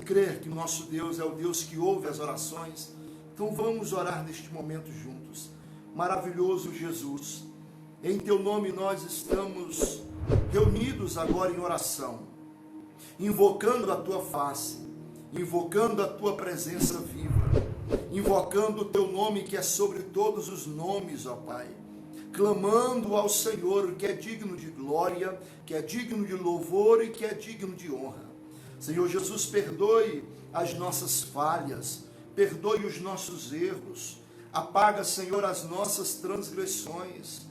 crer que nosso Deus é o Deus que ouve as orações? Então vamos orar neste momento juntos. Maravilhoso Jesus, em Teu nome nós estamos reunidos agora em oração, invocando a Tua face, invocando a Tua presença viva, invocando o Teu nome que é sobre todos os nomes, ó Pai, clamando ao Senhor que é digno de glória, que é digno de louvor e que é digno de honra. Senhor Jesus, perdoe as nossas falhas, perdoe os nossos erros, apaga, Senhor, as nossas transgressões.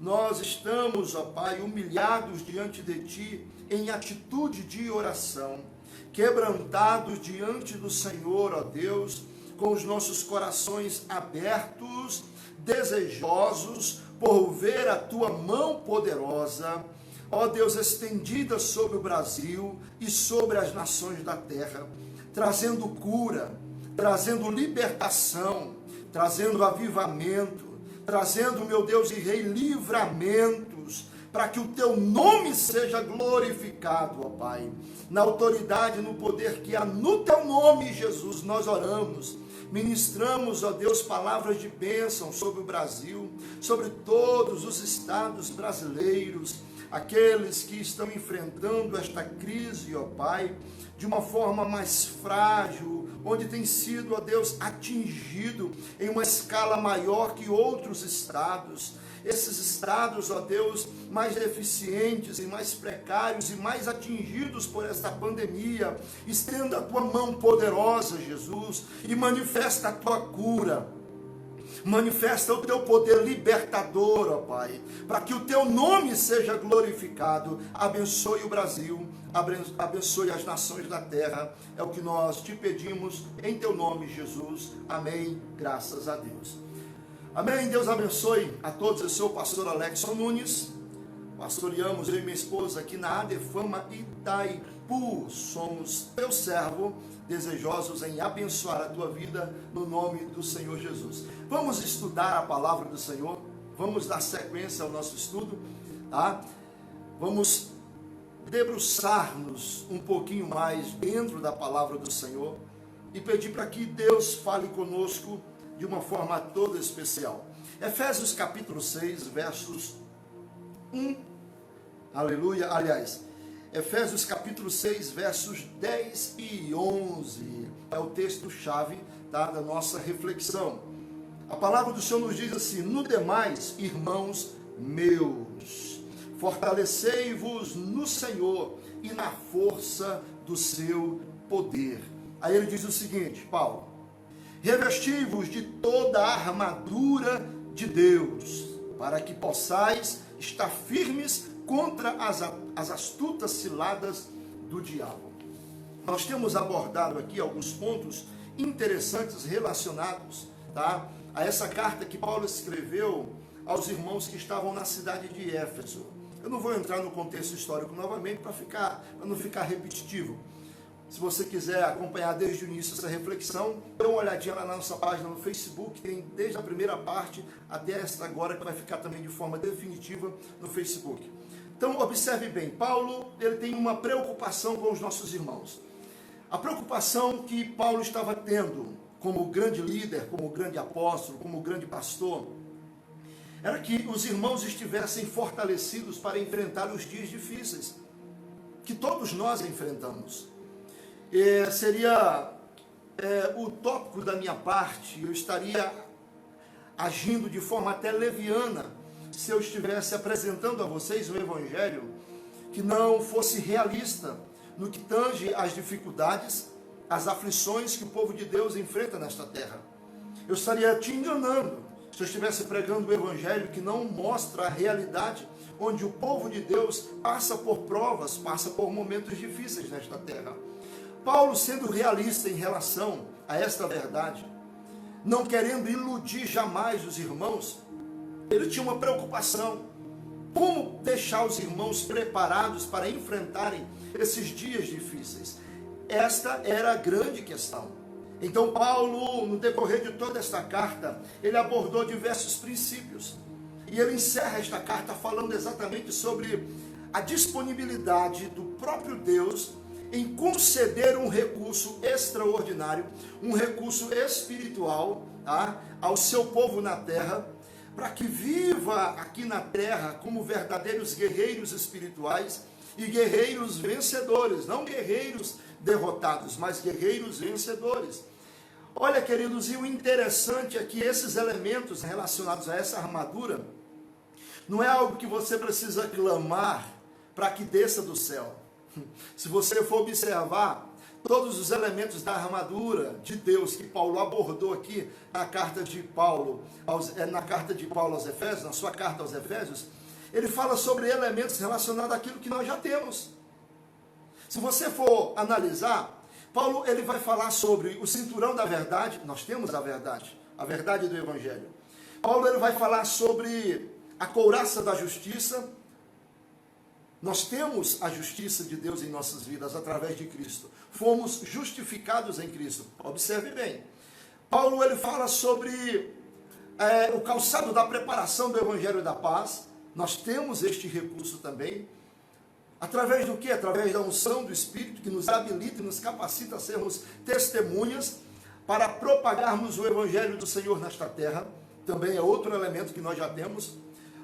Nós estamos, ó Pai, humilhados diante de Ti, em atitude de oração, quebrantados diante do Senhor, ó Deus, com os nossos corações abertos, desejosos por ver a Tua mão poderosa, ó Deus, estendida sobre o Brasil e sobre as nações da terra, trazendo cura, trazendo libertação, trazendo avivamento, trazendo, meu Deus e Rei, livramentos, para que o Teu nome seja glorificado, ó Pai. Na autoridade, no poder que há no Teu nome, Jesus, nós oramos, ministramos, ó Deus, palavras de bênção sobre o Brasil, sobre todos os estados brasileiros, aqueles que estão enfrentando esta crise, ó Pai, de uma forma mais frágil, onde tem sido, ó Deus, atingido em uma escala maior que outros estados. Esses estados, ó Deus, mais deficientes e mais precários e mais atingidos por esta pandemia, estenda a Tua mão poderosa, Jesus, e manifesta a Tua cura. Manifesta o Teu poder libertador, ó Pai, para que o Teu nome seja glorificado. Abençoe o Brasil, abençoe as nações da terra. É o que nós Te pedimos em Teu nome, Jesus. Amém. Graças a Deus. Amém. Deus abençoe a todos. Eu sou o pastor Alexson Nunes. Pastoreamos eu e minha esposa aqui na Adefama Itaipu. Somos Teu servo, desejosos em abençoar a tua vida no nome do Senhor Jesus. Vamos estudar a palavra do Senhor, vamos dar sequência ao nosso estudo, tá? Vamos debruçar-nos um pouquinho mais dentro da palavra do Senhor e pedir para que Deus fale conosco de uma forma toda especial. Efésios capítulo 6, versos 1, aleluia, aliás, Efésios capítulo 6, versos 10 e 11, é o texto-chave, tá, da nossa reflexão. A palavra do Senhor nos diz assim: no demais, irmãos meus, fortalecei-vos no Senhor e na força do seu poder. Aí ele diz o seguinte, Paulo: revesti-vos de toda a armadura de Deus, para que possais estar firmes contra as astutas ciladas do diabo. Nós temos abordado aqui alguns pontos interessantes relacionados, tá, a essa carta que Paulo escreveu aos irmãos que estavam na cidade de Éfeso. Eu não vou entrar no contexto histórico novamente para não ficar repetitivo. Se você quiser acompanhar desde o início essa reflexão, dê uma olhadinha lá na nossa página no Facebook, tem desde a primeira parte até esta agora, que vai ficar também de forma definitiva no Facebook. Então, observe bem, Paulo, ele tem uma preocupação com os nossos irmãos. A preocupação que Paulo estava tendo como grande líder, como grande apóstolo, como grande pastor, era que os irmãos estivessem fortalecidos para enfrentar os dias difíceis, que todos nós enfrentamos. Seria utópico da minha parte, eu estaria agindo de forma até leviana, se eu estivesse apresentando a vocês um evangelho que não fosse realista no que tange às dificuldades, as aflições que o povo de Deus enfrenta nesta terra. Eu estaria te enganando se eu estivesse pregando um evangelho que não mostra a realidade, onde o povo de Deus passa por provas, passa por momentos difíceis nesta terra. Paulo, sendo realista em relação a esta verdade, não querendo iludir jamais os irmãos, ele tinha uma preocupação: como deixar os irmãos preparados para enfrentarem esses dias difíceis? Esta era a grande questão. Então Paulo, no decorrer de toda esta carta, ele abordou diversos princípios. E ele encerra esta carta falando exatamente sobre a disponibilidade do próprio Deus em conceder um recurso extraordinário, um recurso espiritual, tá, ao seu povo na terra, para que viva aqui na terra como verdadeiros guerreiros espirituais e guerreiros vencedores, não guerreiros derrotados, mas guerreiros vencedores. Olha, queridos, e o interessante é que esses elementos relacionados a essa armadura não é algo que você precisa clamar para que desça do céu. Se você for observar, todos os elementos da armadura de Deus que Paulo abordou aqui na carta de Paulo aos Efésios, na sua carta aos Efésios, ele fala sobre elementos relacionados àquilo que nós já temos. Se você for analisar, Paulo ele vai falar sobre o cinturão da verdade, nós temos a verdade do Evangelho. Paulo ele vai falar sobre a couraça da justiça. Nós temos a justiça de Deus em nossas vidas através de Cristo. Fomos justificados em Cristo. Observe bem. Paulo ele fala sobre o calçado da preparação do Evangelho da paz. Nós temos este recurso também. Através do quê? Através da unção do Espírito que nos habilita e nos capacita a sermos testemunhas para propagarmos o Evangelho do Senhor nesta terra. Também é outro elemento que nós já temos.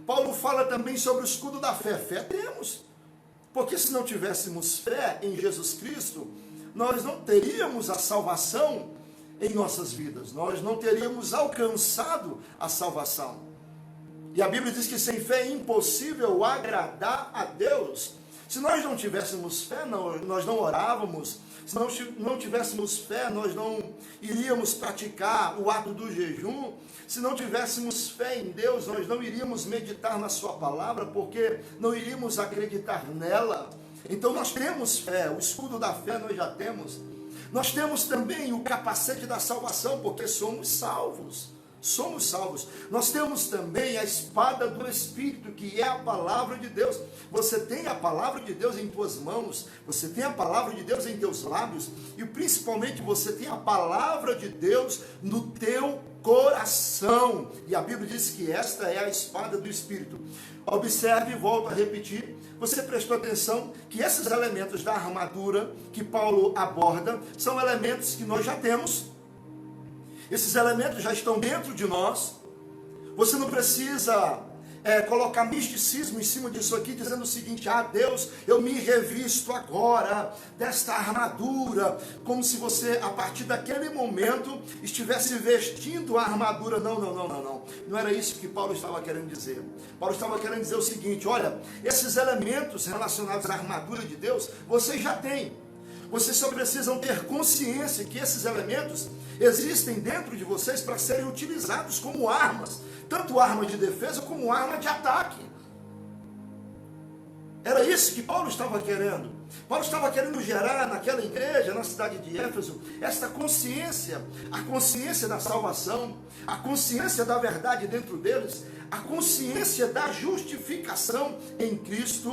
Paulo fala também sobre o escudo da fé. Fé temos. Porque se não tivéssemos fé em Jesus Cristo, nós não teríamos a salvação em nossas vidas. Nós não teríamos alcançado a salvação. E a Bíblia diz que sem fé é impossível agradar a Deus. Se nós não tivéssemos fé, nós não orávamos. Se não tivéssemos fé, nós não iríamos praticar o ato do jejum. Se não tivéssemos fé em Deus, nós não iríamos meditar na sua palavra, porque não iríamos acreditar nela. Então nós temos fé, o escudo da fé nós já temos. Nós temos também o capacete da salvação, porque somos salvos. Somos salvos. Nós temos também a espada do Espírito, que é a palavra de Deus. Você tem a palavra de Deus em tuas mãos, você tem a palavra de Deus em teus lábios, e principalmente você tem a palavra de Deus no teu coração. E a Bíblia diz que esta é a espada do Espírito. Observe, volto a repetir, você prestou atenção que esses elementos da armadura que Paulo aborda são elementos que nós já temos. Esses elementos já estão dentro de nós. Você não precisa colocar misticismo em cima disso aqui, dizendo o seguinte: ah, Deus, eu me revisto agora desta armadura, como se você, a partir daquele momento, estivesse vestindo a armadura. Não. Não era isso que Paulo estava querendo dizer. Paulo estava querendo dizer o seguinte: olha, esses elementos relacionados à armadura de Deus, vocês já têm. Vocês só precisam ter consciência que esses elementos existem dentro de vocês para serem utilizados como armas, tanto arma de defesa como arma de ataque. Era isso que Paulo estava querendo. Paulo estava querendo gerar naquela igreja, na cidade de Éfeso, esta consciência, a consciência da salvação, a consciência da verdade dentro deles, a consciência da justificação em Cristo,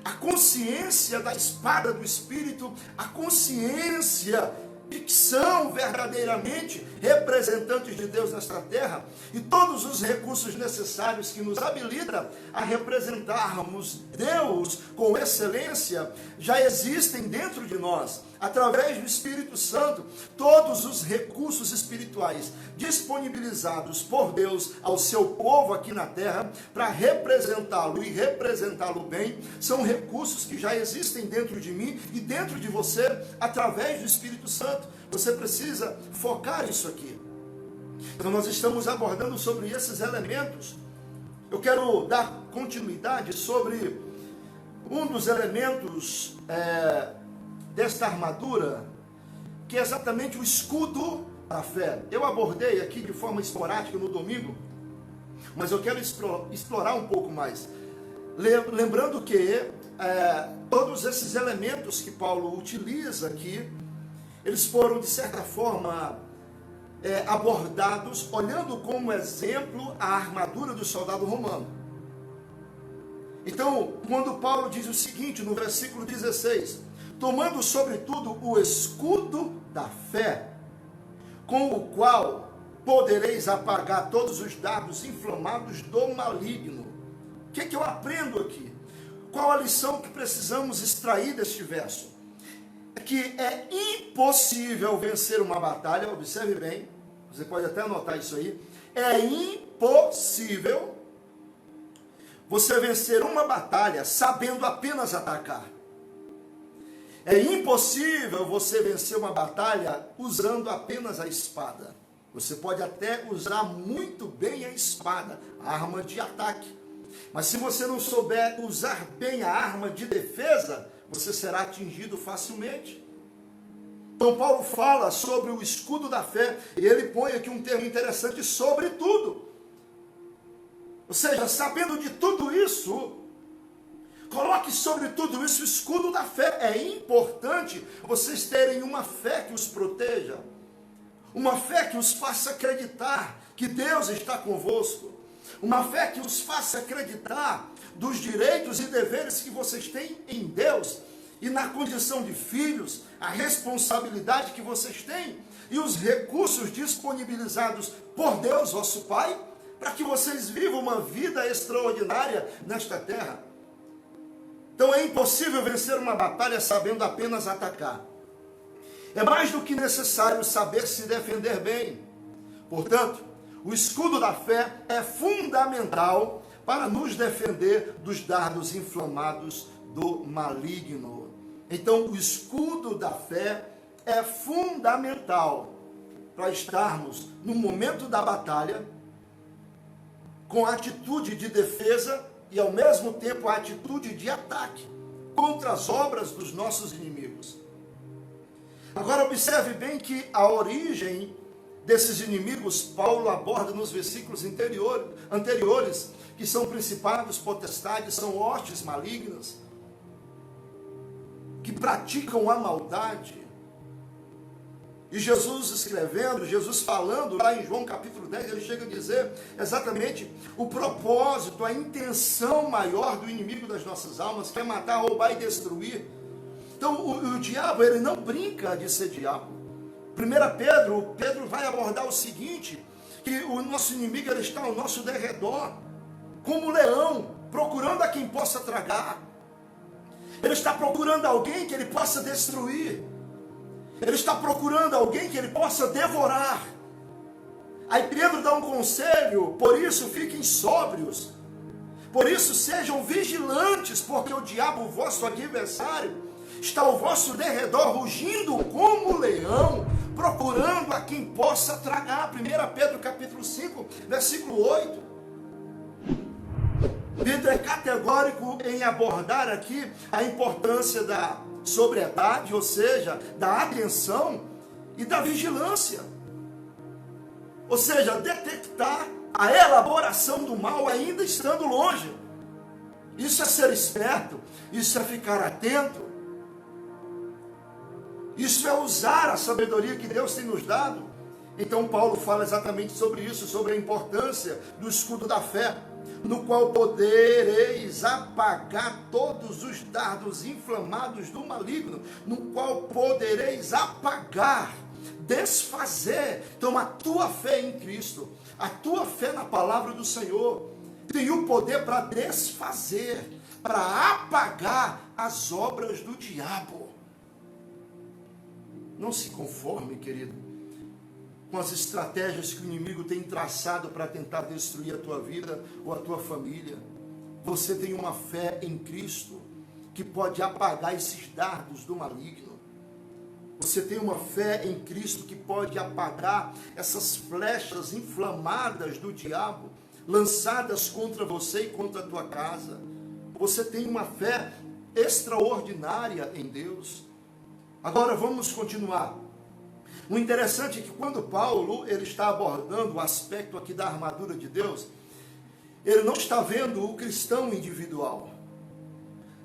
a consciência da espada do Espírito, a consciência de que são verdadeiramente representantes de Deus nesta terra, e todos os recursos necessários que nos habilitam a representarmos Deus com excelência já existem dentro de nós, através do Espírito Santo. Todos os recursos espirituais disponibilizados por Deus ao seu povo aqui na terra para representá-lo e representá-lo bem, são recursos que já existem dentro de mim e dentro de você através do Espírito Santo. Você precisa focar isso aqui. Então nós estamos abordando sobre esses elementos. Eu quero dar continuidade sobre um dos elementos desta armadura, que é exatamente o escudo da fé. Eu abordei aqui de forma esporádica no domingo, mas eu quero explorar um pouco mais. Lembrando que todos esses elementos que Paulo utiliza aqui, eles foram, de certa forma, abordados olhando como exemplo a armadura do soldado romano. Então, quando Paulo diz o seguinte, no versículo 16, tomando sobretudo o escudo da fé, com o qual podereis apagar todos os dardos inflamados do maligno. O que eu aprendo aqui? Qual a lição que precisamos extrair deste verso? É que é impossível vencer uma batalha, observe bem, você pode até anotar isso aí, é impossível você vencer uma batalha sabendo apenas atacar. É impossível você vencer uma batalha usando apenas a espada. Você pode até usar muito bem a espada, a arma de ataque. Mas se você não souber usar bem a arma de defesa, você será atingido facilmente. Então Paulo fala sobre o escudo da fé, e ele põe aqui um termo interessante, sobretudo. Ou seja, sabendo de tudo isso, coloque sobre tudo isso o escudo da fé. É importante vocês terem uma fé que os proteja, uma fé que os faça acreditar que Deus está convosco, uma fé que os faça acreditar dos direitos e deveres que vocês têm em Deus e na condição de filhos, a responsabilidade que vocês têm e os recursos disponibilizados por Deus, vosso Pai, para que vocês vivam uma vida extraordinária nesta terra. Então é impossível vencer uma batalha sabendo apenas atacar. É mais do que necessário saber se defender bem. Portanto, o escudo da fé é fundamental para nos defender dos dardos inflamados do maligno. Então, o escudo da fé é fundamental para estarmos no momento da batalha com a atitude de defesa e ao mesmo tempo a atitude de ataque contra as obras dos nossos inimigos. Agora observe bem que a origem desses inimigos Paulo aborda nos versículos anteriores, que são principados, potestades, são hostes malignas, que praticam a maldade. E Jesus escrevendo, Jesus falando lá em João capítulo 10, ele chega a dizer exatamente o propósito, a intenção maior do inimigo das nossas almas, que é matar, roubar e destruir. Então o diabo, ele não brinca de ser diabo. 1 Pedro vai abordar o seguinte, que o nosso inimigo, ele está ao nosso derredor, como um leão, procurando a quem possa tragar. Ele está procurando alguém que ele possa destruir. Ele está procurando alguém que ele possa devorar. Aí Pedro dá um conselho, por isso fiquem sóbrios, por isso sejam vigilantes, porque o diabo, o vosso adversário, está ao vosso derredor, rugindo como leão, procurando a quem possa tragar. 1 Pedro capítulo 5, versículo 8. Pedro é categórico em abordar aqui a importância da sobriedade, ou seja, da atenção e da vigilância. Ou seja, detectar a elaboração do mal ainda estando longe. Isso é ser esperto, isso é ficar atento, isso é usar a sabedoria que Deus tem nos dado. Então Paulo fala exatamente sobre isso, sobre a importância do escudo da fé, no qual podereis apagar todos os dardos inflamados do maligno, no qual podereis apagar, desfazer. Então a tua fé em Cristo, a tua fé na palavra do Senhor, tem o poder para desfazer, para apagar as obras do diabo. Não se conforme, querido, com as estratégias que o inimigo tem traçado para tentar destruir a tua vida ou a tua família. Você tem uma fé em Cristo que pode apagar esses dardos do maligno. Você tem uma fé em Cristo que pode apagar essas flechas inflamadas do diabo, lançadas contra você e contra a tua casa. Você tem uma fé extraordinária em Deus. Agora vamos continuar. O interessante é que quando Paulo ele está abordando o aspecto aqui da armadura de Deus, ele não está vendo o cristão individual.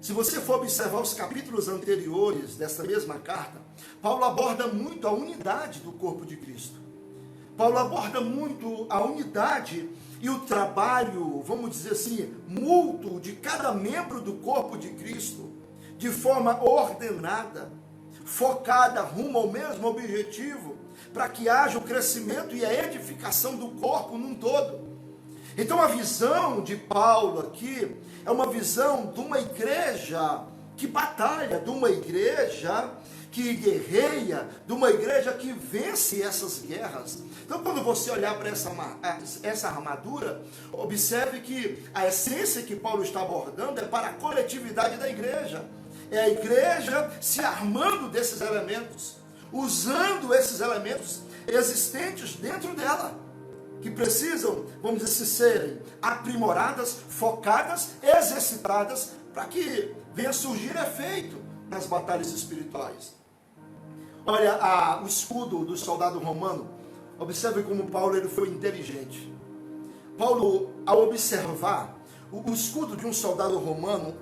Se você for observar os capítulos anteriores dessa mesma carta, Paulo aborda muito a unidade do corpo de Cristo. Paulo aborda muito a unidade e o trabalho, vamos dizer assim, mútuo de cada membro do corpo de Cristo, de forma ordenada, focada rumo ao mesmo objetivo, para que haja o crescimento e a edificação do corpo num todo. Então a visão de Paulo aqui é uma visão de uma igreja que batalha, de uma igreja que guerreia, de uma igreja que vence essas guerras. Então, quando você olhar para essa armadura, observe que a essência que Paulo está abordando é para a coletividade da igreja. É a igreja se armando desses elementos, usando esses elementos existentes dentro dela, que precisam, vamos dizer assim, serem aprimoradas, focadas, exercitadas, para que venha surgir efeito nas batalhas espirituais. Olha, o escudo do soldado romano, observe como Paulo ele foi inteligente. Paulo, ao observar, o escudo de um soldado romano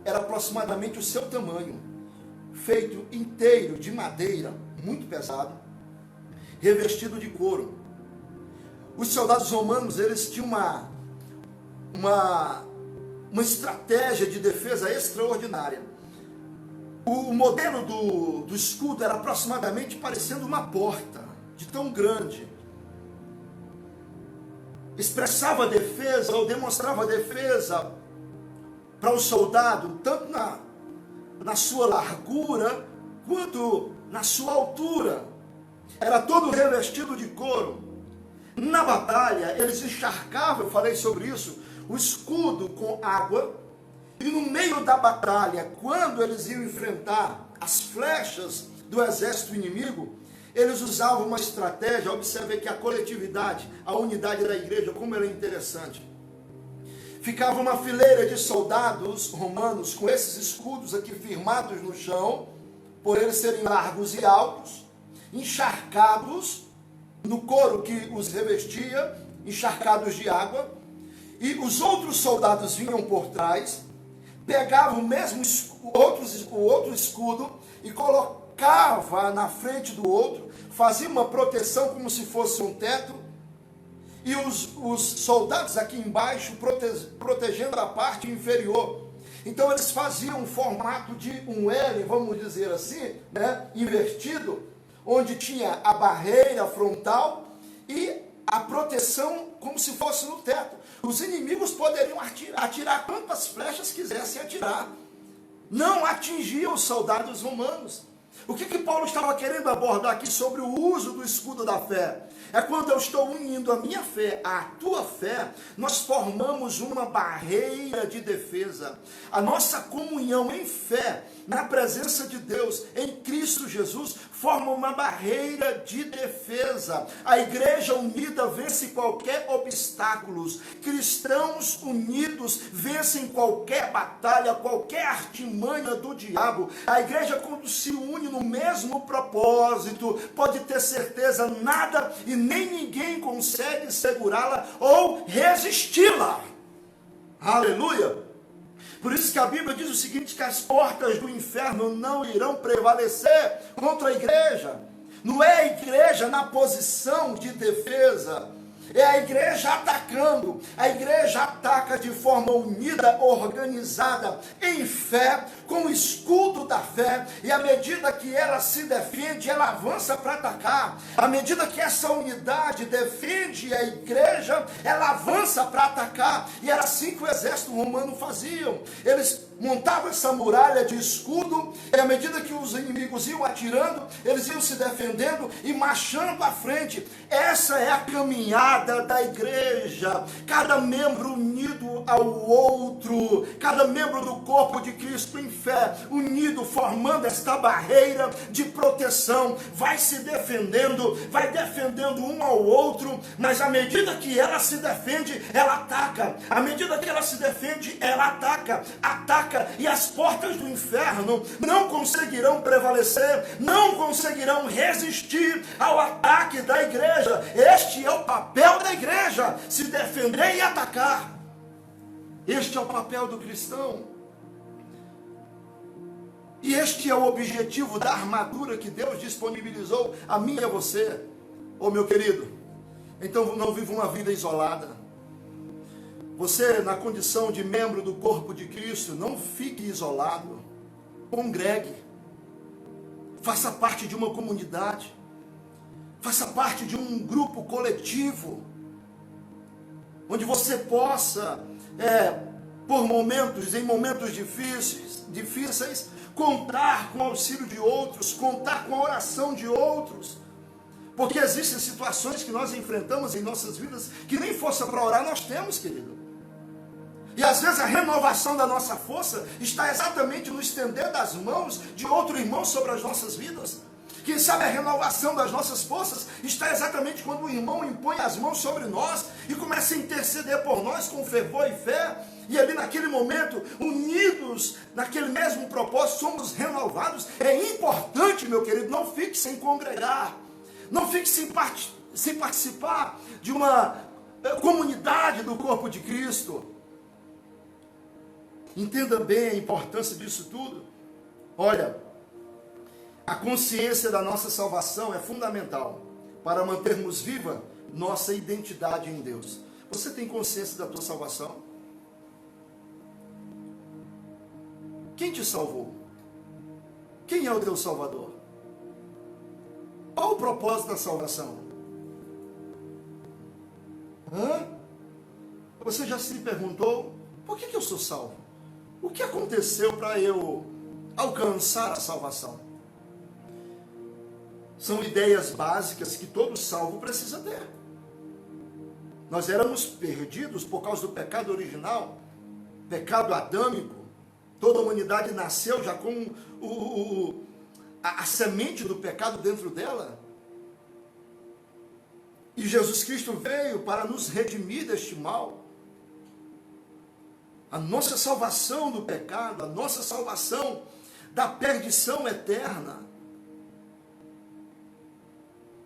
era aproximadamente o seu tamanho, feito inteiro de madeira, muito pesado, revestido de couro. Os soldados romanos, eles tinham uma estratégia de defesa extraordinária. O modelo do escudo era aproximadamente parecendo uma porta, de tão grande. Expressava defesa ou demonstrava defesa para o soldado, tanto na sua largura, quanto na sua altura. Era todo revestido de couro. Na batalha, eles encharcavam, eu falei sobre isso, o escudo com água, e no meio da batalha, quando eles iam enfrentar as flechas do exército inimigo, eles usavam uma estratégia. Observe que a coletividade, a unidade da igreja, como ela é interessante. Ficava uma fileira de soldados romanos com esses escudos aqui firmados no chão, por eles serem largos e altos, encharcados no couro que os revestia, encharcados de água, e os outros soldados vinham por trás, pegavam o outro escudo e colocava na frente do outro, fazia uma proteção como se fosse um teto, e os soldados aqui embaixo protegendo a parte inferior. Então eles faziam um formato de um L, vamos dizer assim, né, invertido, onde tinha a barreira frontal e a proteção como se fosse no teto. Os inimigos poderiam atirar quantas flechas quisessem atirar. Não atingiam os soldados romanos. O que Paulo estava querendo abordar aqui sobre o uso do escudo da fé? É quando eu estou unindo a minha fé à tua fé, nós formamos uma barreira de defesa. A nossa comunhão em fé, na presença de Deus, em Cristo Jesus, forma uma barreira de defesa. A igreja unida vence qualquer obstáculo. Cristãos unidos vencem qualquer batalha, qualquer artimanha do diabo. A igreja, quando se une no mesmo propósito, pode ter certeza, nada e nem ninguém consegue segurá-la ou resisti-la. Aleluia! Por isso que a Bíblia diz o seguinte, que as portas do inferno não irão prevalecer contra a igreja. Não é a igreja na posição de defesa, é a igreja atacando. A igreja ataca de forma unida, organizada, em fé, com o escudo da fé, e à medida que ela se defende, ela avança para atacar. À medida que essa unidade defende a igreja, ela avança para atacar. E era assim que o exército romano faziam. Eles montavam essa muralha de escudo, e à medida que os inimigos iam atirando, eles iam se defendendo e marchando à frente. Essa é a caminhada da igreja, cada membro unido ao outro, cada membro do corpo de Cristo em fé, unido, formando esta barreira de proteção, vai se defendendo, vai defendendo um ao outro, mas à medida que ela se defende, ela ataca. À medida que ela se defende, ela ataca, e as portas do inferno não conseguirão prevalecer, não conseguirão resistir ao ataque da igreja. Este é o papel da igreja, se defender e atacar. Este é o papel do cristão. E este é o objetivo da armadura que Deus disponibilizou a mim e a você. Ô meu querido, então não viva uma vida isolada. Você, na condição de membro do corpo de Cristo, não fique isolado. Congregue. Faça parte de uma comunidade. Faça parte de um grupo coletivo, onde você possa em momentos difíceis, contar com o auxílio de outros, contar com a oração de outros. Porque existem situações que nós enfrentamos em nossas vidas que nem força para orar nós temos, querido. E às vezes a renovação da nossa força está exatamente no estender das mãos de outro irmão sobre as nossas vidas. Quem sabe a renovação das nossas forças está exatamente quando o irmão impõe as mãos sobre nós e começa a interceder por nós com fervor e fé. E ali naquele momento, unidos naquele mesmo propósito, somos renovados. É importante, meu querido, não fique sem congregar. Não fique sem participar de uma comunidade do corpo de Cristo. Entenda bem a importância disso tudo. Olha, a consciência da nossa salvação é fundamental para mantermos viva nossa identidade em Deus. Você tem consciência da tua salvação? Quem te salvou? Quem é o teu Salvador? Qual o propósito da salvação? Você já se perguntou, por que eu sou salvo? O que aconteceu para eu alcançar a salvação? São ideias básicas que todo salvo precisa ter. Nós éramos perdidos por causa do pecado original, pecado adâmico. Toda a humanidade nasceu já com a semente do pecado dentro dela. E Jesus Cristo veio para nos redimir deste mal. A nossa salvação do pecado, a nossa salvação da perdição eterna.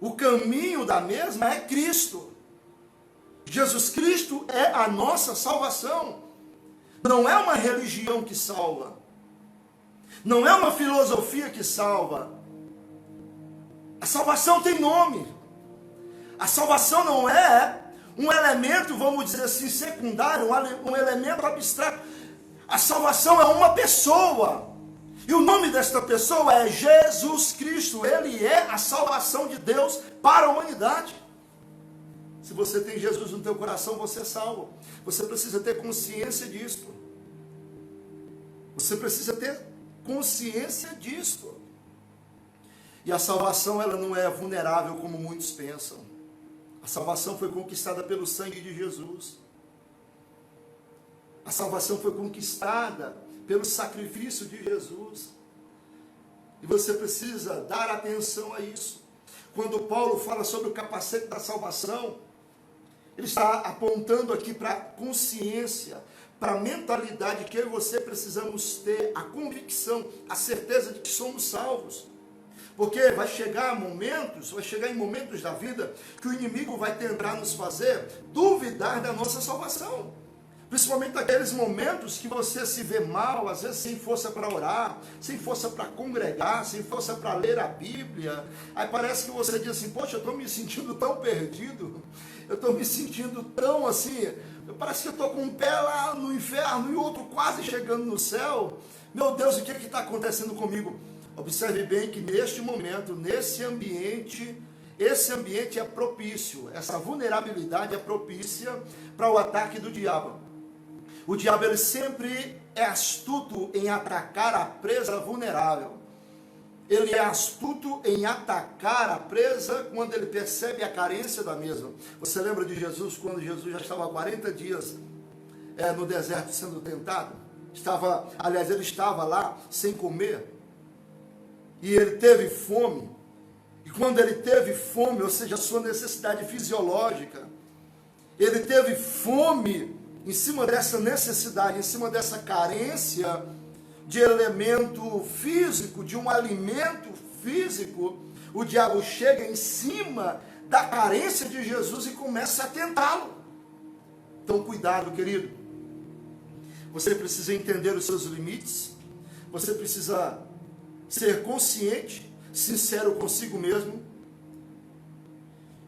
O caminho da mesma é Cristo. Jesus Cristo é a nossa salvação. Não é uma religião que salva. Não é uma filosofia que salva. A salvação tem nome. A salvação não é um elemento, vamos dizer assim, secundário, um elemento abstrato. A salvação é uma pessoa. E o nome desta pessoa é Jesus Cristo. Ele é a salvação de Deus para a humanidade. Se você tem Jesus no teu coração, você é salvo. Você precisa ter consciência disso. Você precisa ter consciência disso. E a salvação, ela não é vulnerável como muitos pensam. A salvação foi conquistada pelo sangue de Jesus. A salvação foi conquistada pelo sacrifício de Jesus. E você precisa dar atenção a isso. Quando Paulo fala sobre o capacete da salvação, ele está apontando aqui para a consciência, para a mentalidade que eu e você precisamos ter, a convicção, a certeza de que somos salvos. Porque vai chegar em momentos da vida que o inimigo vai tentar nos fazer duvidar da nossa salvação. Principalmente naqueles momentos que você se vê mal, às vezes sem força para orar, sem força para congregar, sem força para ler a Bíblia. Aí parece que você diz assim, poxa, eu estou me sentindo tão perdido, eu estou me sentindo tão assim, parece que eu estou com um pé lá no inferno e outro quase chegando no céu. Meu Deus, o que está acontecendo comigo? Observe bem que neste momento, nesse ambiente, esse ambiente é propício, essa vulnerabilidade é propícia para o ataque do diabo. O diabo, ele sempre é astuto em atacar a presa vulnerável. Ele é astuto em atacar a presa quando ele percebe a carência da mesma. Você lembra de Jesus, quando Jesus já estava há 40 dias no deserto sendo tentado? Ele estava lá sem comer. E ele teve fome. E quando ele teve fome, ou seja, a sua necessidade fisiológica, ele teve fome. Em cima dessa necessidade, em cima dessa carência de elemento físico, de um alimento físico, o diabo chega em cima da carência de Jesus e começa a tentá-lo. Então, cuidado, querido. Você precisa entender os seus limites, você precisa ser consciente, sincero consigo mesmo,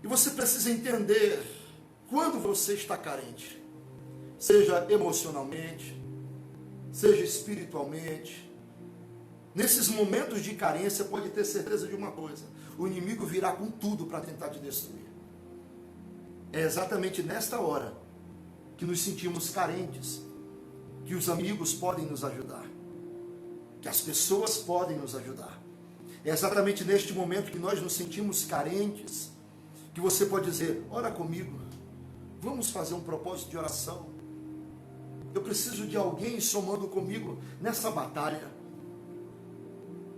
e você precisa entender quando você está carente. Seja emocionalmente, seja espiritualmente. Nesses momentos de carência, pode ter certeza de uma coisa: o inimigo virá com tudo para tentar te destruir. É exatamente nesta hora que nos sentimos carentes, que os amigos podem nos ajudar, que as pessoas podem nos ajudar. É exatamente neste momento que nós nos sentimos carentes, que você pode dizer: ora comigo, vamos fazer um propósito de oração. Eu preciso de alguém somando comigo nessa batalha.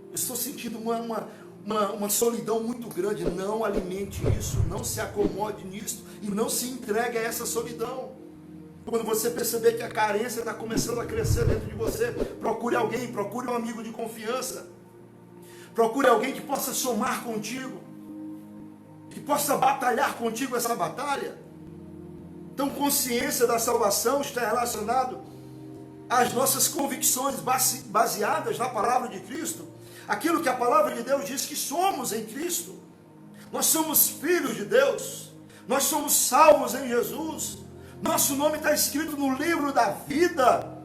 Eu estou sentindo uma solidão muito grande. Não alimente isso, não se acomode nisso e não se entregue a essa solidão. Quando você perceber que a carência está começando a crescer dentro de você, procure alguém, procure um amigo de confiança. Procure alguém que possa somar contigo, que possa batalhar contigo essa batalha. Então, consciência da salvação está relacionado às nossas convicções baseadas na palavra de Cristo. Aquilo que a palavra de Deus diz que somos em Cristo. Nós somos filhos de Deus. Nós somos salvos em Jesus. Nosso nome está escrito no livro da vida.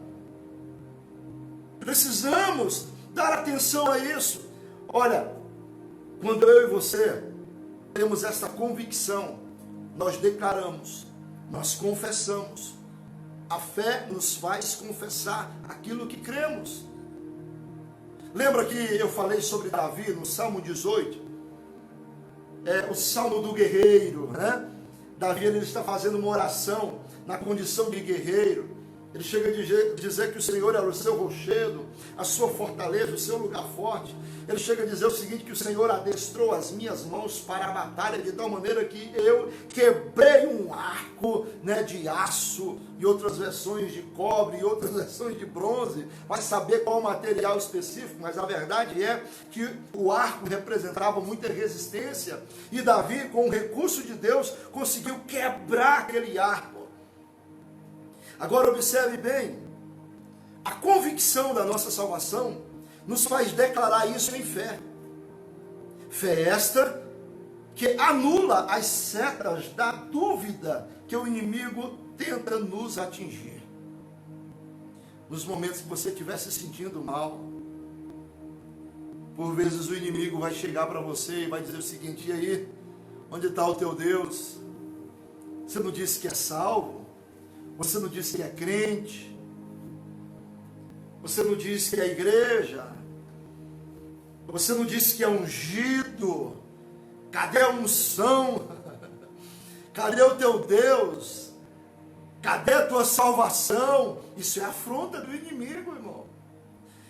Precisamos dar atenção a isso. Olha, quando eu e você temos essa convicção, nós declaramos, nós confessamos. A fé nos faz confessar aquilo que cremos. Lembra que eu falei sobre Davi no Salmo 18? O Salmo do guerreiro, né? Davi, ele está fazendo uma oração na condição de guerreiro. Ele chega a dizer que o Senhor era o seu rochedo, a sua fortaleza, o seu lugar forte. Ele chega a dizer o seguinte, que o Senhor adestrou as minhas mãos para a batalha, de tal maneira que eu quebrei um arco, né, de aço, e outras versões de cobre, e outras versões de bronze. Vai saber qual o material específico, mas a verdade é que o arco representava muita resistência, e Davi, com o recurso de Deus, conseguiu quebrar aquele arco. Agora observe bem, a convicção da nossa salvação nos faz declarar isso em fé. Fé esta que anula as setas da dúvida que o inimigo tenta nos atingir. Nos momentos que você estiver se sentindo mal, por vezes o inimigo vai chegar para você e vai dizer o seguinte: e aí, onde está o teu Deus? Você não disse que é salvo? Você não disse que é crente? Você não disse que é igreja? Você não disse que é ungido? Cadê a unção? Cadê o teu Deus? Cadê a tua salvação? Isso é afronta do inimigo, irmão.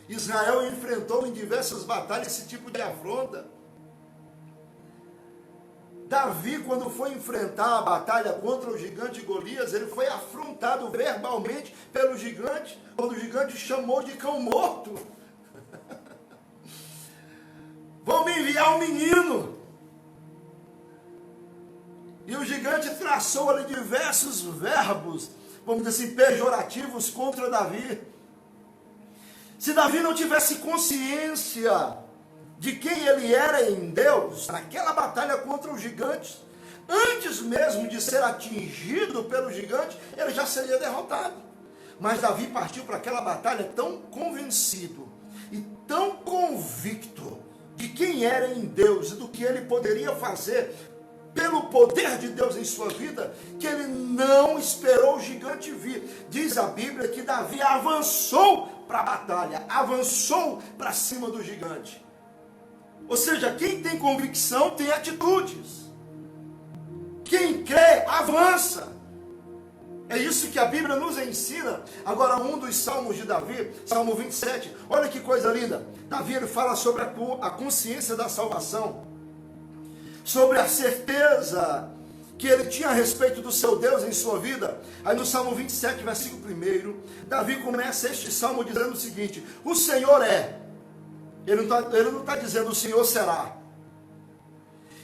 Israel enfrentou em diversas batalhas esse tipo de afronta. Davi, quando foi enfrentar a batalha contra o gigante Golias, ele foi afrontado verbalmente pelo gigante, quando o gigante chamou de cão morto. Vão me enviar um menino. E o gigante traçou ali diversos verbos, vamos dizer assim, pejorativos contra Davi. Se Davi não tivesse consciência de quem ele era em Deus, naquela batalha contra os gigantes, antes mesmo de ser atingido pelo gigante, ele já seria derrotado. Mas Davi partiu para aquela batalha tão convencido e tão convicto de quem era em Deus e do que ele poderia fazer pelo poder de Deus em sua vida, que ele não esperou o gigante vir. Diz a Bíblia que Davi avançou para a batalha, avançou para cima do gigante. Ou seja, quem tem convicção tem atitudes. Quem crê, avança. É isso que a Bíblia nos ensina. Agora, um dos salmos de Davi, Salmo 27, olha que coisa linda. Davi, ele fala sobre a consciência da salvação, sobre a certeza que ele tinha a respeito do seu Deus em sua vida. Aí no Salmo 27, versículo 1, Davi começa este salmo dizendo o seguinte: o Senhor é. Ele não está dizendo o Senhor será.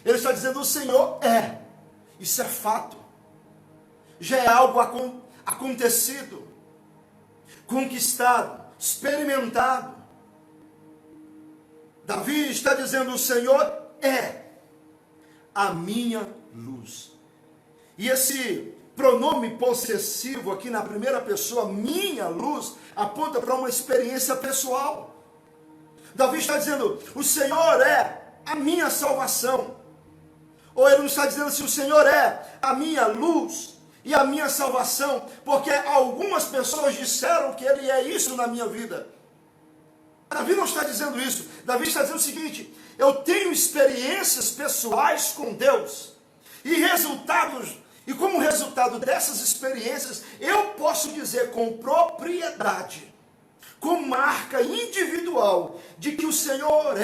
Ele está dizendo o Senhor é. Isso é fato. Já é algo acontecido, conquistado, experimentado. Davi está dizendo: o Senhor é a minha luz. E esse pronome possessivo aqui na primeira pessoa, minha luz, aponta para uma experiência pessoal. Davi está dizendo: o Senhor é a minha salvação. Ou ele não está dizendo assim: o Senhor é a minha luz, e a minha salvação, porque algumas pessoas disseram que ele é isso na minha vida. Davi não está dizendo isso. Davi está dizendo o seguinte: eu tenho experiências pessoais com Deus, e como resultado dessas experiências, eu posso dizer com propriedade, com marca individual, de que o Senhor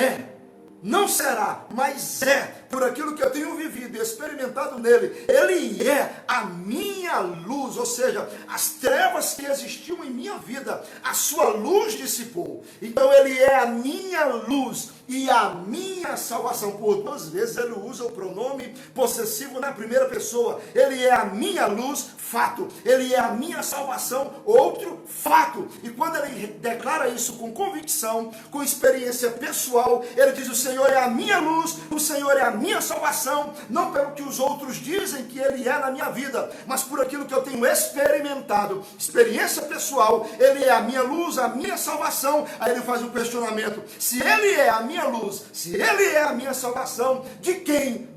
não será, mas por aquilo que eu tenho vivido e experimentado nele, ele é a minha luz, ou seja, as trevas que existiam em minha vida, a sua luz dissipou. Então ele é a minha luz e a minha salvação. Por duas vezes ele usa o pronome possessivo na primeira pessoa. Ele é a minha luz, fato. Ele é a minha salvação, outro fato. E quando ele declara isso com convicção, com experiência pessoal, ele diz: o Senhor é a minha luz, o Senhor é a minha salvação, não pelo que os outros dizem que ele é na minha vida, mas por aquilo que eu tenho experimentado, experiência pessoal. Ele é a minha luz, a minha salvação. Aí ele faz um questionamento: se ele é a minha luz, se ele é a minha salvação, de quem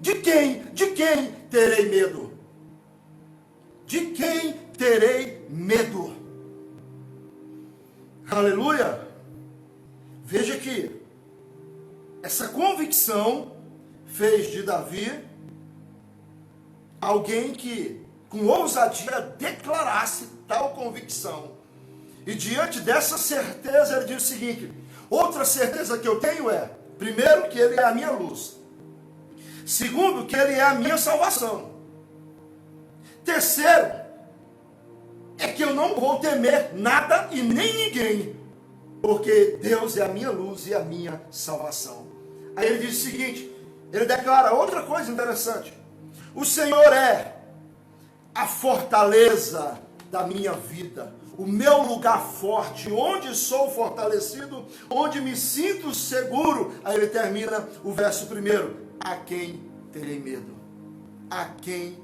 terei medo? De quem terei medo? Aleluia! Veja que essa convicção fez de Davi alguém que com ousadia declarasse tal convicção. E diante dessa certeza ele diz o seguinte: outra certeza que eu tenho é, primeiro, que ele é a minha luz. Segundo, que ele é a minha salvação. Terceiro, é que eu não vou temer nada e nem ninguém, porque Deus é a minha luz e a minha salvação. Aí ele diz o seguinte, ele declara outra coisa interessante: o Senhor é a fortaleza da minha vida, o meu lugar forte, onde sou fortalecido, onde me sinto seguro. Aí ele termina o verso 1: a quem terei medo? A quem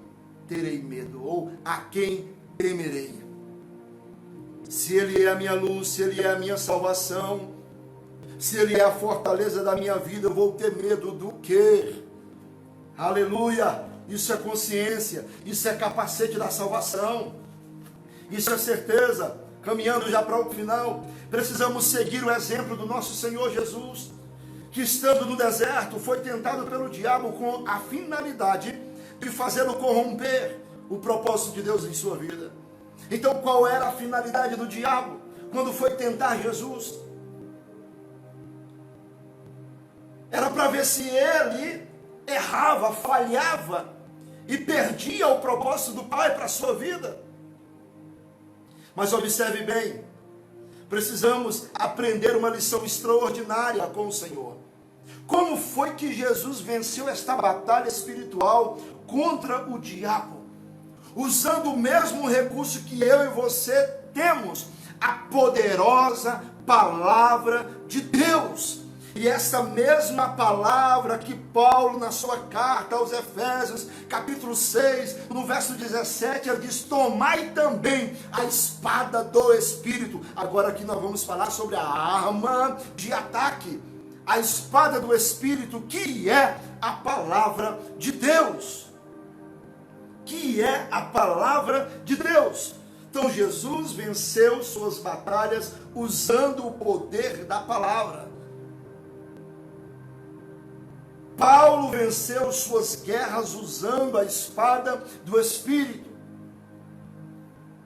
terei medo? Ou a quem temerei? Se ele é a minha luz, se ele é a minha salvação, se ele é a fortaleza da minha vida, eu vou ter medo do quê? Aleluia! Isso é consciência, isso é capacete da salvação, isso é certeza. Caminhando já para o final, precisamos seguir o exemplo do nosso Senhor Jesus, que estando no deserto, foi tentado pelo diabo com a finalidade de fazê-lo corromper o propósito de Deus em sua vida. Então, qual era a finalidade do diabo quando foi tentar Jesus? Era para ver se ele errava, falhava e perdia o propósito do Pai para a sua vida. Mas observe bem, precisamos aprender uma lição extraordinária com o Senhor. Como foi que Jesus venceu esta batalha espiritual contra o diabo? Usando o mesmo recurso que eu e você temos, a poderosa palavra de Deus. E essa mesma palavra que Paulo, na sua carta aos Efésios, capítulo 6, no verso 17, ele diz: tomai também a espada do Espírito. Agora aqui nós vamos falar sobre a arma de ataque, a espada do Espírito, que é a palavra de Deus. Que é a palavra de Deus. Então Jesus venceu suas batalhas usando o poder da palavra. Paulo venceu suas guerras usando a espada do Espírito.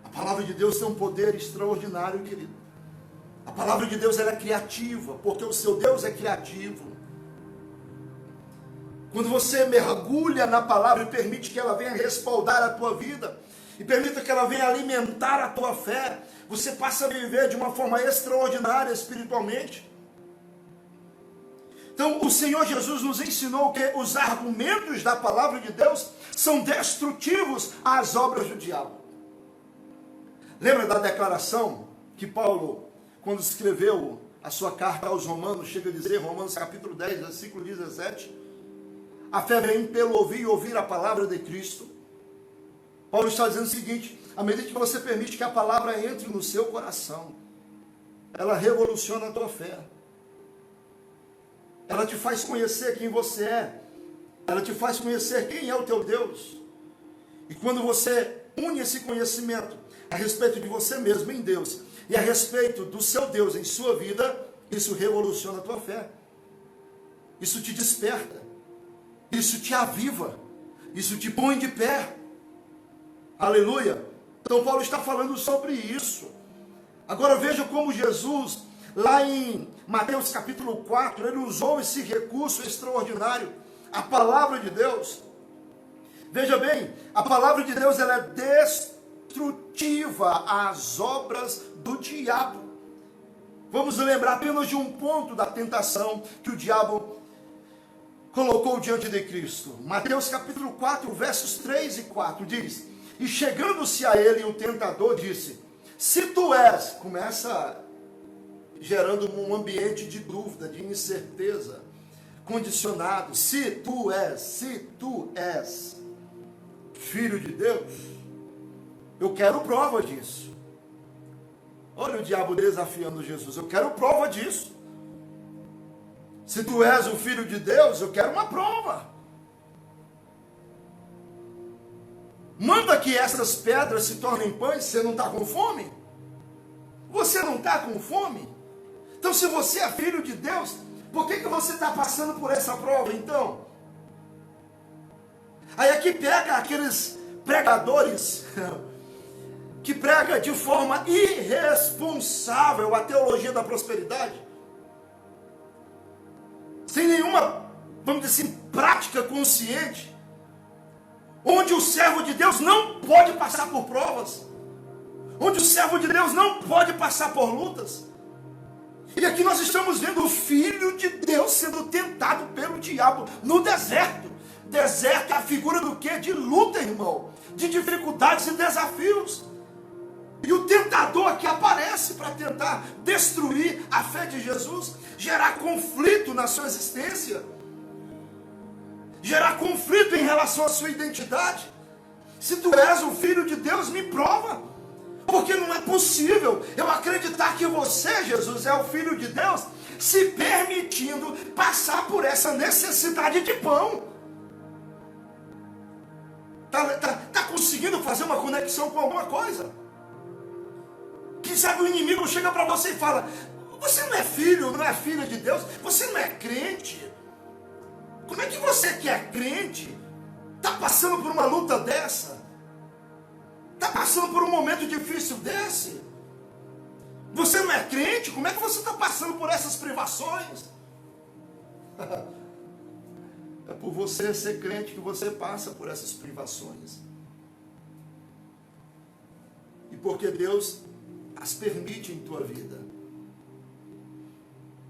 A palavra de Deus tem um poder extraordinário, querido. A palavra de Deus, ela é criativa, porque o seu Deus é criativo. Quando você mergulha na palavra e permite que ela venha respaldar a tua vida, e permita que ela venha alimentar a tua fé, você passa a viver de uma forma extraordinária espiritualmente. Então, o Senhor Jesus nos ensinou que os argumentos da palavra de Deus são destrutivos às obras do diabo. Lembra da declaração que Paulo, quando escreveu a sua carta aos Romanos, chega a dizer, Romanos capítulo 10, versículo 17, a fé vem pelo ouvir e ouvir a palavra de Cristo. Paulo está dizendo o seguinte: à medida que você permite que a palavra entre no seu coração, ela revoluciona a tua fé. Ela te faz conhecer quem você é. Ela te faz conhecer quem é o teu Deus. E quando você une esse conhecimento a respeito de você mesmo em Deus e a respeito do seu Deus em sua vida, isso revoluciona a tua fé. Isso te desperta. Isso te aviva. Isso te põe de pé. Aleluia. Então Paulo está falando sobre isso. Agora veja como Jesus, lá em Mateus capítulo 4, ele usou esse recurso extraordinário, a palavra de Deus. Veja bem, a palavra de Deus ela é destrutiva às obras do diabo. Vamos lembrar apenas de um ponto da tentação que o diabo colocou diante de Cristo. Mateus capítulo 4, versos 3 e 4 diz: e chegando-se a ele o tentador disse, se tu és, começa gerando um ambiente de dúvida, de incerteza, condicionado, se tu és filho de Deus, eu quero prova disso. Olha o diabo desafiando Jesus, eu quero prova disso. Se tu és o filho de Deus, eu quero uma prova. Manda que essas pedras se tornem pães. Você não está com fome? Você não está com fome? Então se você é filho de Deus, por que você está passando por essa prova então? Aí aqui pega aqueles pregadores que pregam de forma irresponsável a teologia da prosperidade, sem nenhuma, vamos dizer assim, prática consciente, onde o servo de Deus não pode passar por provas, onde o servo de Deus não pode passar por lutas. E aqui nós estamos vendo o Filho de Deus sendo tentado pelo diabo no deserto. Deserto é a figura do quê? De luta, irmão, de dificuldades e desafios. E o tentador aqui aparece para tentar destruir a fé de Jesus, gerar conflito na sua existência, gerar conflito em relação à sua identidade. Se tu és o filho de Deus, me prova, porque não é possível eu acreditar que você, Jesus, é o filho de Deus, se permitindo passar por essa necessidade de pão. Tá conseguindo fazer uma conexão com alguma coisa? Quem sabe o inimigo chega para você e fala, você não é filho, não é filha de Deus, você não é crente. Como é que você que é crente está passando por uma luta dessa? Está passando por um momento difícil desse? Você não é crente? Como é que você está passando por essas privações? É por você ser crente que você passa por essas privações. E porque Deus as permite em tua vida.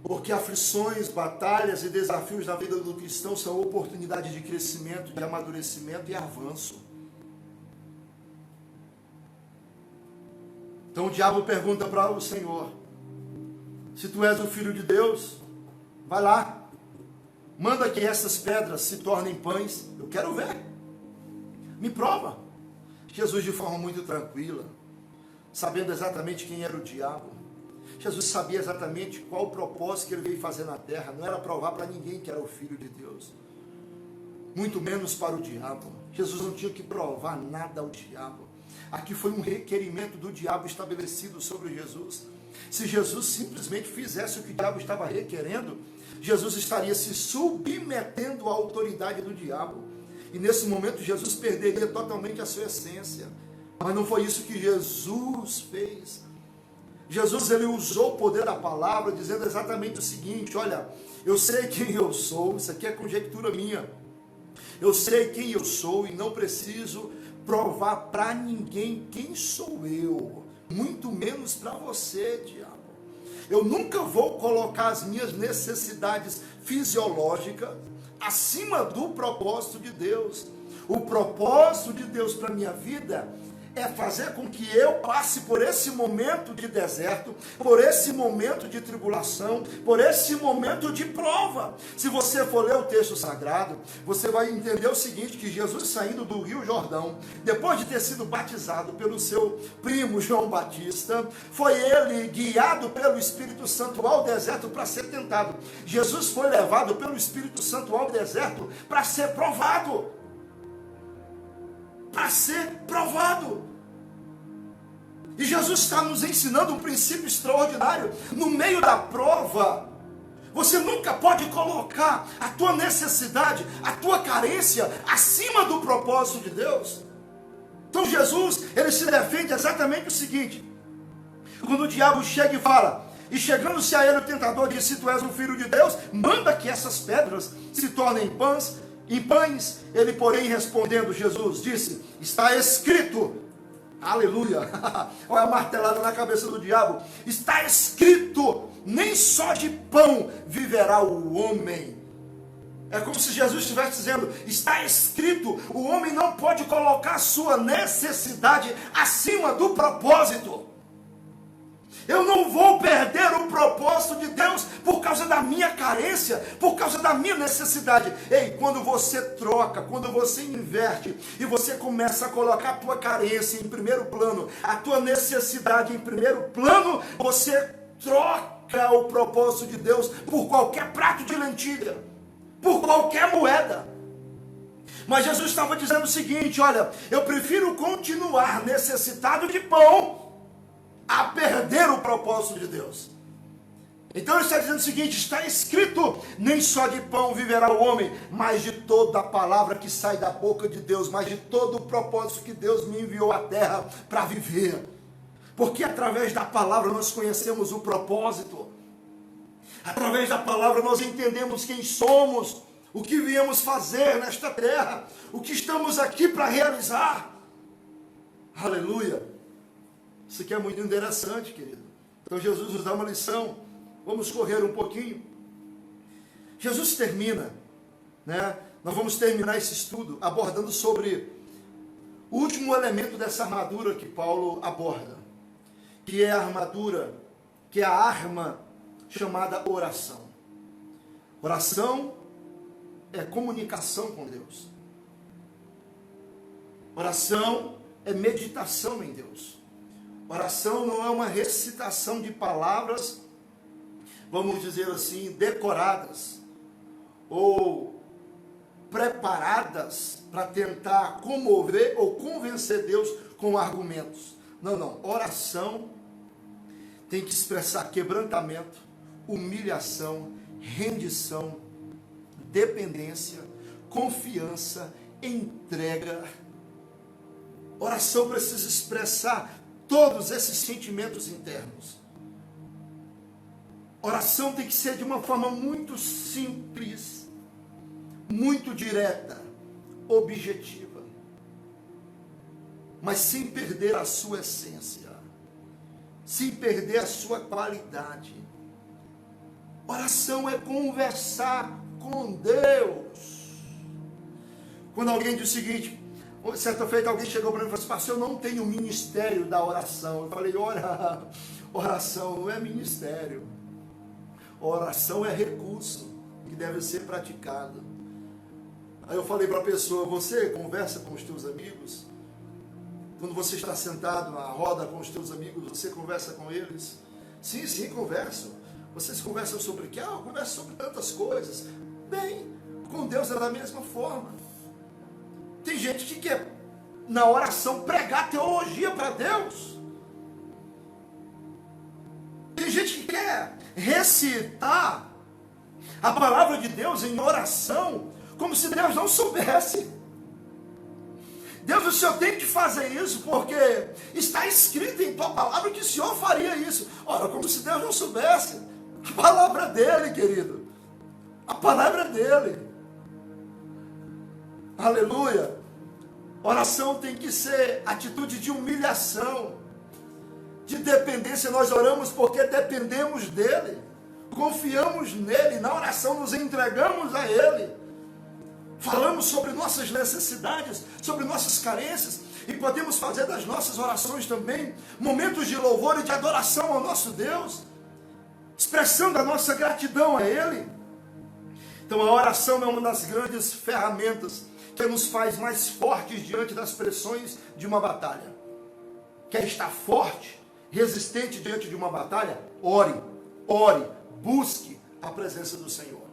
Porque aflições, batalhas e desafios na vida do cristão são oportunidades de crescimento, de amadurecimento e avanço. Então o diabo pergunta para o Senhor, se tu és o filho de Deus, vai lá, manda que essas pedras se tornem pães, eu quero ver, me prova. Jesus de forma muito tranquila, sabendo exatamente quem era o diabo, Jesus sabia exatamente qual o propósito que ele veio fazer na terra, não era provar para ninguém que era o filho de Deus, muito menos para o diabo. Jesus não tinha que provar nada ao diabo. Aqui foi um requerimento do diabo estabelecido sobre Jesus. Se Jesus simplesmente fizesse o que o diabo estava requerendo, Jesus estaria se submetendo à autoridade do diabo. E nesse momento Jesus perderia totalmente a sua essência. Mas não foi isso que Jesus fez. Jesus ele usou o poder da palavra, dizendo exatamente o seguinte, olha, eu sei quem eu sou, isso aqui é conjectura minha. Eu sei quem eu sou e não preciso provar para ninguém quem sou eu, muito menos para você, diabo. Eu nunca vou colocar as minhas necessidades fisiológicas acima do propósito de Deus. O propósito de Deus para a minha vida é fazer com que eu passe por esse momento de deserto, por esse momento de tribulação, por esse momento de prova. Se você for ler o texto sagrado, você vai entender o seguinte, que Jesus saindo do Rio Jordão, depois de ter sido batizado pelo seu primo João Batista, foi ele guiado pelo Espírito Santo ao deserto para ser tentado. Jesus foi levado pelo Espírito Santo ao deserto para ser provado. para ser provado. E Jesus está nos ensinando um princípio extraordinário. No meio da prova, você nunca pode colocar a tua necessidade, a tua carência acima do propósito de Deus. Então Jesus, ele se defende exatamente o seguinte: quando o diabo chega e fala, e chegando-se a ele o tentador disse: se tu és o filho de Deus, manda que essas pedras se tornem pães. Em pães, ele porém respondendo, Jesus disse: está escrito. Aleluia. Olha a martelada na cabeça do diabo. Está escrito: nem só de pão viverá o homem. É como se Jesus estivesse dizendo: está escrito, o homem não pode colocar a sua necessidade acima do propósito. Eu não vou perder o propósito de Deus por causa da minha carência, por causa da minha necessidade. Ei, quando você troca, quando você inverte e você começa a colocar a tua carência em primeiro plano, a tua necessidade em primeiro plano, você troca o propósito de Deus por qualquer prato de lentilha, por qualquer moeda. Mas Jesus estava dizendo o seguinte: olha, eu prefiro continuar necessitado de pão a perder o propósito de Deus. Então ele está dizendo o seguinte: está escrito, nem só de pão viverá o homem, mas de toda a palavra que sai da boca de Deus, mas de todo o propósito que Deus me enviou à terra para viver. Porque através da palavra nós conhecemos o propósito. Através da palavra nós entendemos quem somos, o que viemos fazer nesta terra, o que estamos aqui para realizar. Aleluia. Isso aqui é muito interessante, querido. Então Jesus nos dá uma lição. Vamos correr um pouquinho. Jesus termina, né? Nós vamos terminar esse estudo abordando sobre o último elemento dessa armadura que Paulo aborda, que é a armadura, que é a arma chamada oração. Oração é comunicação com Deus. Oração é meditação em Deus. Oração não é uma recitação de palavras, vamos dizer assim, decoradas ou preparadas para tentar comover ou convencer Deus com argumentos. Não. Oração tem que expressar quebrantamento, humilhação, rendição, dependência, confiança, entrega. Oração precisa expressar todos esses sentimentos internos. Oração tem que ser de uma forma muito simples, muito direta, objetiva, mas sem perder a sua essência, sem perder a sua qualidade. Oração é conversar com Deus. Quando alguém diz o seguinte: certa feita alguém chegou para mim e falou assim: pastor, eu não tenho o ministério da oração. Eu falei: oração não é ministério. Oração é recurso que deve ser praticado. Aí eu falei para a pessoa: você conversa com os teus amigos? Quando você está sentado na roda com os teus amigos, você conversa com eles? Sim, converso. Vocês conversam sobre o quê? Eu converso sobre tantas coisas. Bem, com Deus é da mesma forma. Tem gente que quer, na oração, pregar teologia para Deus. Tem gente que quer recitar a palavra de Deus em oração, como se Deus não soubesse. Deus, o Senhor tem que fazer isso, porque está escrito em tua palavra que o Senhor faria isso. Ora, como se Deus não soubesse. A palavra é dele, querido. A palavra é dele. Aleluia. Oração tem que ser atitude de humilhação, de dependência. Nós oramos porque dependemos dele, confiamos nele. Na oração nos entregamos a ele, falamos sobre nossas necessidades, sobre nossas carências, e podemos fazer das nossas orações também momentos de louvor e de adoração ao nosso Deus, expressando a nossa gratidão a ele. Então a oração é uma das grandes ferramentas que nos faz mais fortes diante das pressões de uma batalha. Quer estar forte, resistente diante de uma batalha? Ore, busque a presença do Senhor.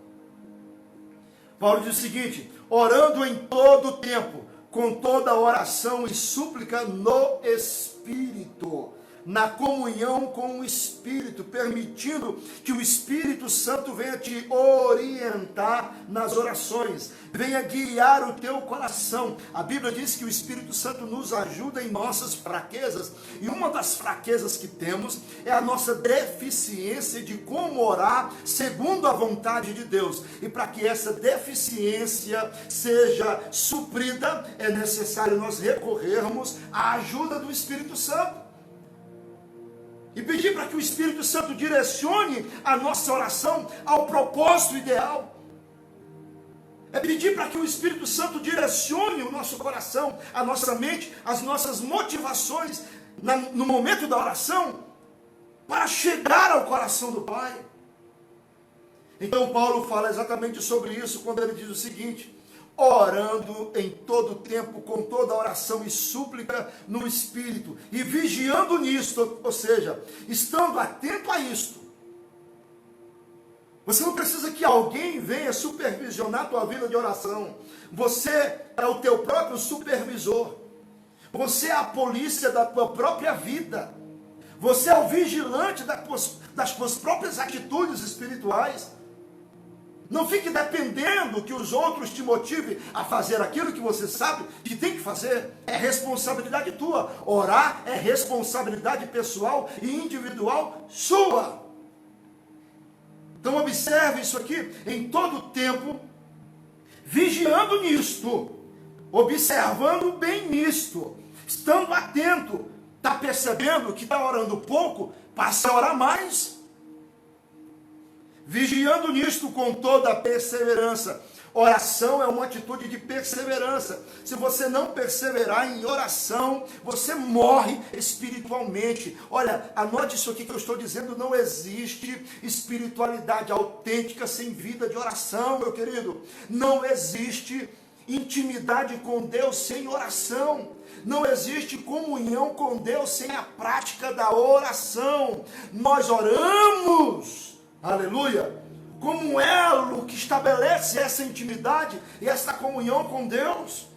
Paulo diz o seguinte: orando em todo o tempo, com toda oração e súplica no Espírito, na comunhão com o Espírito, permitindo que o Espírito Santo venha te orientar nas orações, venha guiar o teu coração. A Bíblia diz que o Espírito Santo nos ajuda em nossas fraquezas, e uma das fraquezas que temos é a nossa deficiência de como orar segundo a vontade de Deus. E para que essa deficiência seja suprida, é necessário nós recorrermos à ajuda do Espírito Santo. E pedir para que o Espírito Santo direcione a nossa oração ao propósito ideal. É pedir para que o Espírito Santo direcione o nosso coração, a nossa mente, as nossas motivações no momento da oração, para chegar ao coração do Pai. Então Paulo fala exatamente sobre isso quando ele diz o seguinte: orando em todo tempo, com toda oração e súplica no Espírito, e vigiando nisto, ou seja, estando atento a isto. Você não precisa que alguém venha supervisionar a tua vida de oração. Você é o teu próprio supervisor. Você é a polícia da tua própria vida. Você é o vigilante das tuas próprias atitudes espirituais. Não fique dependendo que os outros te motivem a fazer aquilo que você sabe que tem que fazer. É responsabilidade tua. Orar é responsabilidade pessoal e individual sua. Então observe isso aqui em todo tempo, vigiando nisto, observando bem nisto, estando atento. Está percebendo que está orando pouco? Passa a orar mais. Vigiando nisto com toda a perseverança. Oração é uma atitude de perseverança. Se você não perseverar em oração, você morre espiritualmente. Olha, anote isso aqui que eu estou dizendo: não existe espiritualidade autêntica sem vida de oração, meu querido. Não existe intimidade com Deus sem oração. Não existe comunhão com Deus sem a prática da oração. Nós oramos, aleluia, como um elo que estabelece essa intimidade e essa comunhão com Deus.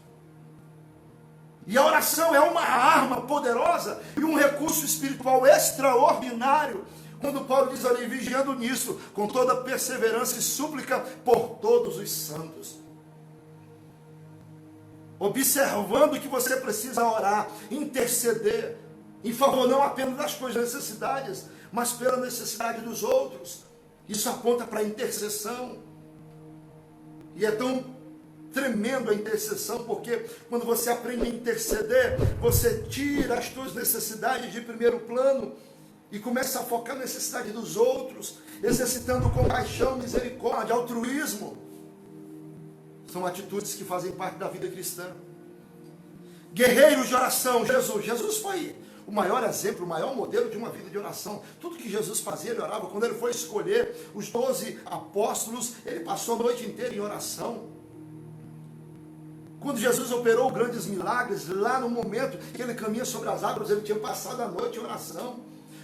E a oração é uma arma poderosa e um recurso espiritual extraordinário. Quando Paulo diz ali, vigiando nisso, com toda perseverança e súplica por todos os santos. Observando que você precisa orar, interceder, em favor não apenas das suas necessidades, mas pela necessidade dos outros. Isso aponta para a intercessão. E é tão tremendo a intercessão, porque quando você aprende a interceder, você tira as suas necessidades de primeiro plano e começa a focar na necessidade dos outros, exercitando compaixão, misericórdia, altruísmo. São atitudes que fazem parte da vida cristã. Guerreiros de oração, Jesus foi o maior exemplo, o maior modelo de uma vida de oração. Tudo que Jesus fazia, ele orava. Quando ele foi escolher os 12 apóstolos, ele passou a noite inteira em oração. Quando Jesus operou grandes milagres, lá no momento que ele caminha sobre as águas, ele tinha passado a noite em oração.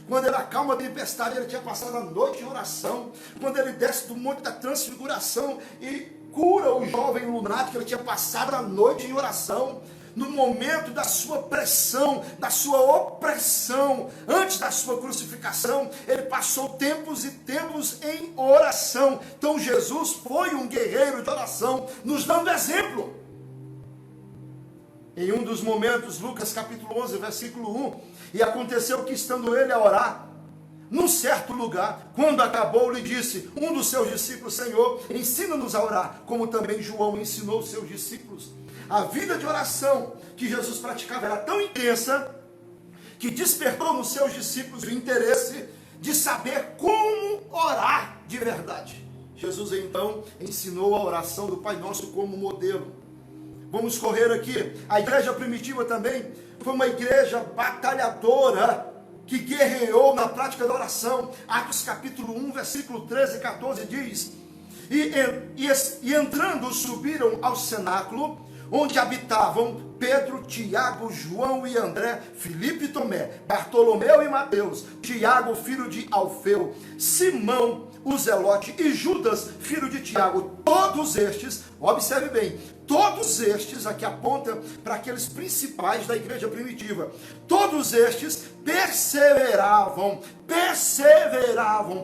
Quando ele acalma a tempestade, ele tinha passado a noite em oração. Quando ele desce do monte da transfiguração e cura o jovem lunático, ele tinha passado a noite em oração. No momento da sua pressão, da sua opressão, antes da sua crucificação, ele passou tempos e tempos em oração. Então Jesus foi um guerreiro de oração, nos dando exemplo. Em um dos momentos, Lucas capítulo 11, versículo 1, e aconteceu que estando ele a orar, num certo lugar, quando acabou, lhe disse um dos seus discípulos: Senhor, ensina-nos a orar, como também João ensinou os seus discípulos. A vida de oração que Jesus praticava era tão intensa que despertou nos seus discípulos o interesse de saber como orar de verdade. Jesus então ensinou a oração do Pai Nosso como modelo. Vamos correr aqui. A igreja primitiva também foi uma igreja batalhadora que guerreou na prática da oração. Atos capítulo 1, versículo 13 e 14 diz: E entrando subiram ao cenáculo, onde habitavam Pedro, Tiago, João e André, Filipe e Tomé, Bartolomeu e Mateus, Tiago, filho de Alfeu, Simão, o Zelote, e Judas, filho de Tiago. todos estes, observe bem, todos estes, aqui aponta para aqueles principais da igreja primitiva, todos estes perseveravam,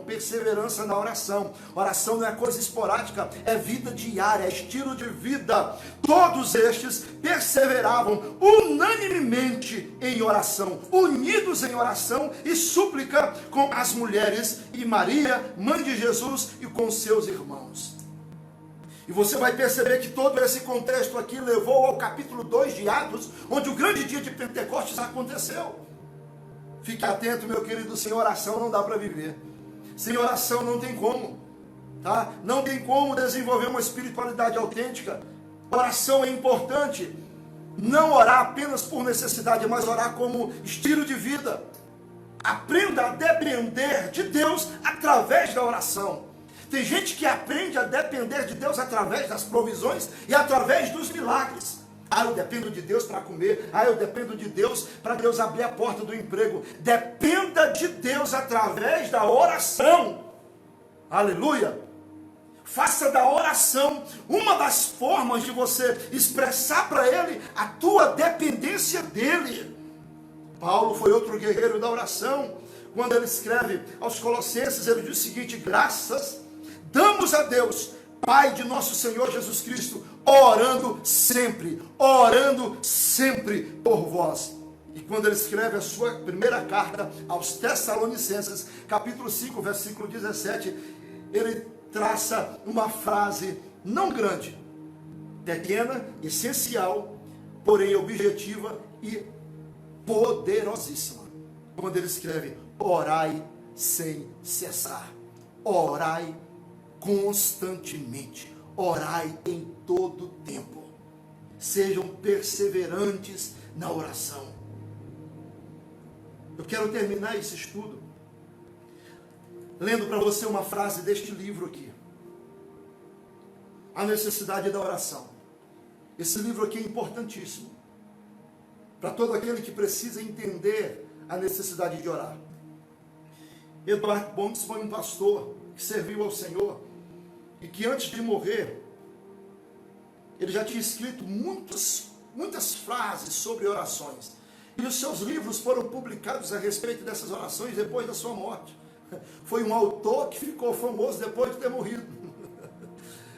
perseverança na oração. Oração não é coisa esporádica, é vida diária, é estilo de vida. Todos estes perseveravam unanimemente em oração, unidos em oração e súplica com as mulheres e Maria, mãe de Jesus, e com seus irmãos. E você vai perceber que todo esse contexto aqui levou ao capítulo 2 de Atos, onde o grande dia de Pentecostes aconteceu. Fique atento, meu querido, sem oração não dá para viver. Sem oração não tem como, tá? Não tem como desenvolver uma espiritualidade autêntica. Oração é importante. Não orar apenas por necessidade, mas orar como estilo de vida. Aprenda a depender de Deus através da oração. Tem gente que aprende a depender de Deus através das provisões e através dos milagres. Eu dependo de Deus para comer. Eu dependo de Deus para Deus abrir a porta do emprego. Dependa de Deus através da oração. Aleluia! Faça da oração uma das formas de você expressar para Ele a tua dependência dEle. Paulo foi outro guerreiro da oração. Quando ele escreve aos Colossenses, ele diz o seguinte: graças damos a Deus, Pai de nosso Senhor Jesus Cristo, orando sempre por vós. E quando ele escreve a sua primeira carta aos Tessalonicenses, capítulo 5, versículo 17, ele traça uma frase não grande, pequena, essencial, porém objetiva e poderosíssima. Quando ele escreve: orai sem cessar, orai constantemente, orai em todo tempo, sejam perseverantes na oração. Eu quero terminar esse estudo lendo para você uma frase deste livro aqui, A Necessidade da Oração. Esse livro aqui é importantíssimo para todo aquele que precisa entender a necessidade de orar. Edward Bonks foi um pastor que serviu ao Senhor e que antes de morrer, ele já tinha escrito muitas frases sobre orações. E os seus livros foram publicados a respeito dessas orações depois da sua morte. Foi um autor que ficou famoso depois de ter morrido.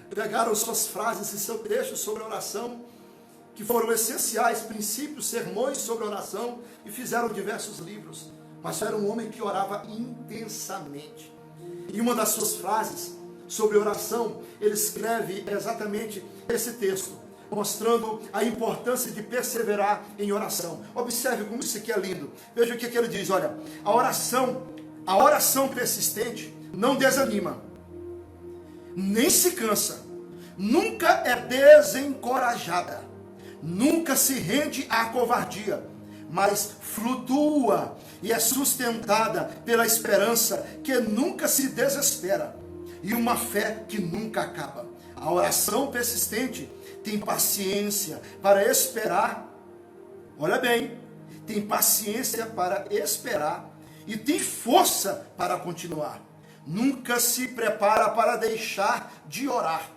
Pegaram suas frases e seu texto sobre oração, que foram essenciais, princípios, sermões sobre oração, e fizeram diversos livros. Mas era um homem que orava intensamente. E uma das suas frases sobre oração, ele escreve exatamente esse texto, mostrando a importância de perseverar em oração. Observe como isso aqui é lindo. Veja o que ele diz: olha, a oração persistente não desanima, nem se cansa, nunca é desencorajada, nunca se rende à covardia, mas flutua e é sustentada pela esperança que nunca se desespera e uma fé que nunca acaba. A oração persistente tem paciência para esperar, olha bem, tem paciência para esperar e tem força para continuar. Nunca se prepara para deixar de orar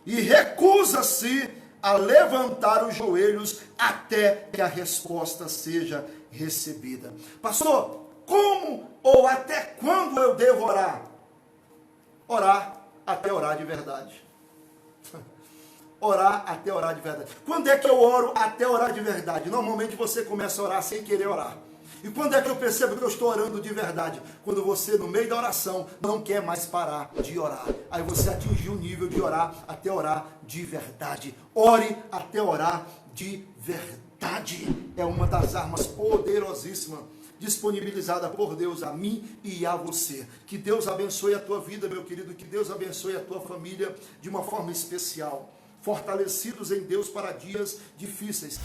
e recusa-se a levantar os joelhos até que a resposta seja recebida. Pastor, como ou até quando eu devo orar? Orar até orar de verdade. Orar até orar de verdade. Quando é que eu oro até orar de verdade? Normalmente você começa a orar sem querer orar. E quando é que eu percebo que eu estou orando de verdade? Quando você, no meio da oração, não quer mais parar de orar. Aí você atingiu o nível de orar até orar de verdade. Ore até orar de verdade. É uma das armas poderosíssimas disponibilizada por Deus a mim e a você. Que Deus abençoe a tua vida, meu querido. Que Deus abençoe a tua família de uma forma especial. Fortalecidos em Deus para dias difíceis.